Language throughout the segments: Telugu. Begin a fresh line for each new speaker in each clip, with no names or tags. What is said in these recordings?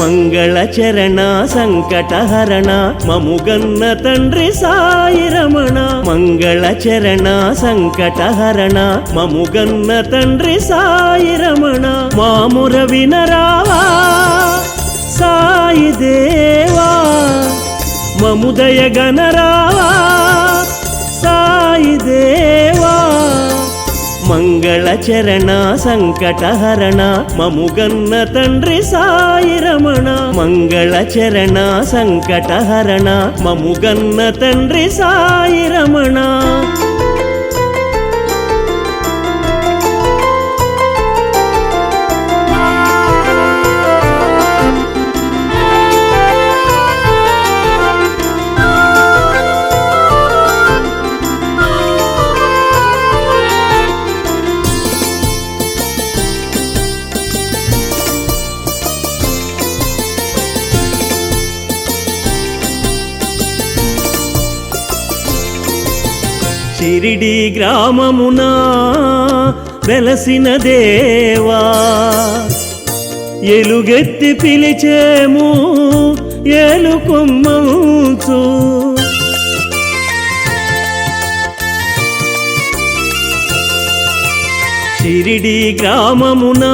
మంగళ చరణ సంకటహరణ మముగన్న తండ్రి సాయి రమణ మంగళ చరణ సంకటహరణ మముగన్న తండ్రి సాయి రమణ మాముర వినరావా సాయి దేవా మముదయ గణరావా సాయి దేవా మంగళ చరణ సంకటహరణ మముగన్న తండ్రి సాయి రమణ మంగళ చరణ సంకటహరణ మముగన్న తండ్రి సాయి రమణ షిరిడి గ్రామమున వెలసిన దేవా ఎలుగెత్తి పిలిచేము ఏలుకొమ్మంచు షిరిడి గ్రామమున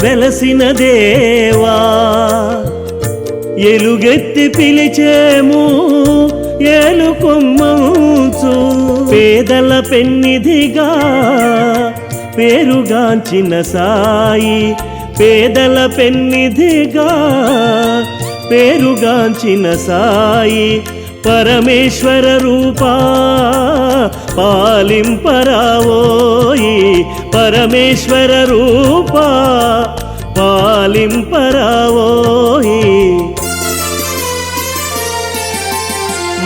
వెలసిన దేవా ఎలుగెత్తి పిలిచేము ఏలుకొమ్మంచు పేదల పెన్నిధిగా పేరుగాంచిన సాయి పేదల పెన్నిధిగా పేరుగాంచిన సాయి పరమేశ్వర రూపా పాలింపరావోయి పరమేశ్వర రూపా పాలింపరావోయి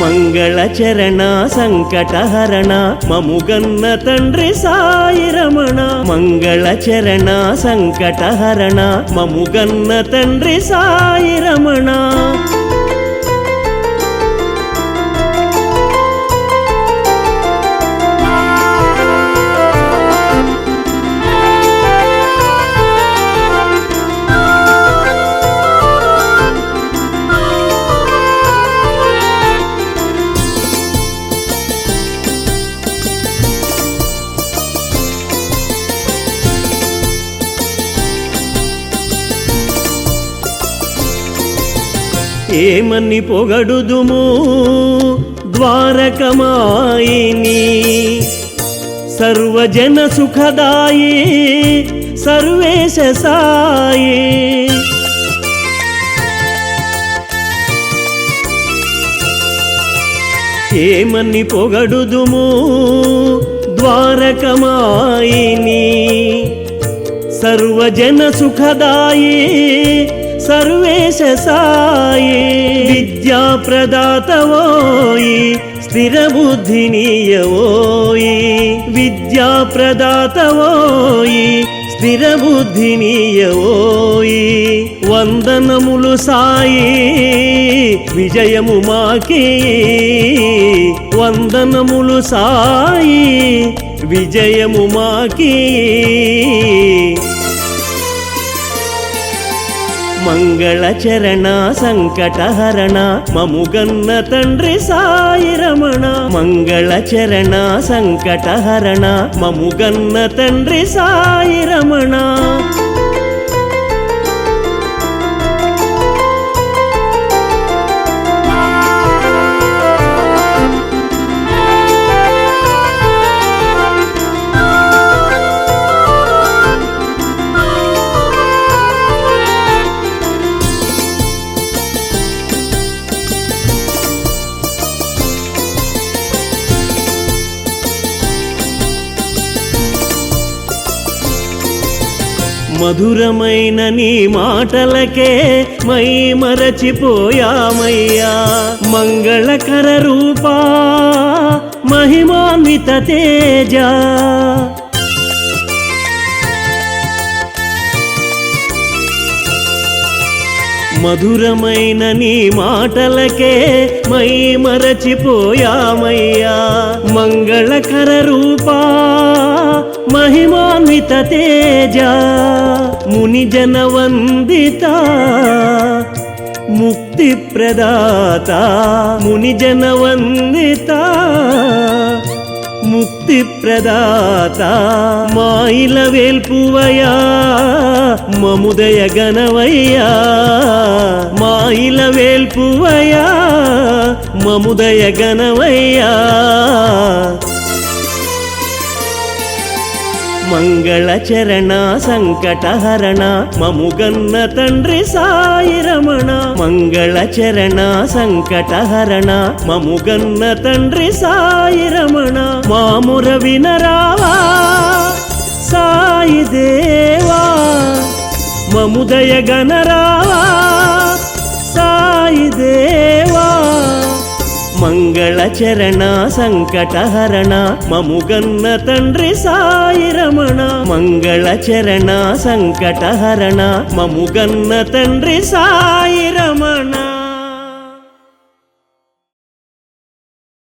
మంగళ చరణ సంకటహరణ మముగన్న తండ్రి సాయి రమణ మంగళ చరణ సంకటహరణ మముగన్న తండ్రి సాయి రమణ ఏమని పొగడుదుము ద్వారకమాయిని సర్వజన సుఖదాయి సర్వేశ సాయి ఏమని పొగడుదుము ద్వారకమాయిని సర్వజన సుఖదాయి సర్వేశ సాయి విద్యా ప్రదాతవోయి స్థిర బుద్ధినీయవోయి విద్యా ప్రదాతవోయి స్థిర బుద్ధినీయవోయి వందనములు సాయి విజయము మాకి వందనములు సాయి విజయము మాకి మంగళ చరణ సంకటహరణ మముగన్న తండ్రి సాయి రమణ మంగళ చరణ సంకటహరణ మముగన్న తండ్రి సాయి రమణ మధురమైన నీ మాటలకే మై మరచిపోయామయ్యా మంగళకర రూపా మహిమాన్విత తేజ మధురమైన నీ మాటలకే మై మరచిపోయామయ్యా మంగళకర రూపా మహిమాన్విత తేజ మునిజన వందిత ముక్తి ప్రదాత మునిజన వందిత ముక్తి ప్రదాత మాయిల వేల్పువయా మముదయ గణవయ్యా మాయిల వేల్పువయా మముదయ గణవయ్యా మంగళ చరణ సంకటహరణ మముగన్న తండ్రి సాయి రమణ మంగళ చరణ సంకటహరణ మముగన్న తండ్రి సాయి రమణ మాముర వినరావా సాయి దేవా మముదయ గణరావా సాయి దేవా మంగళ చరణ సంకటహరణ మముగన్న తండ్రి సాయి రమణ మంగళ చరణ సంకటహరణ మముగన్న తండ్రి సాయి రమణ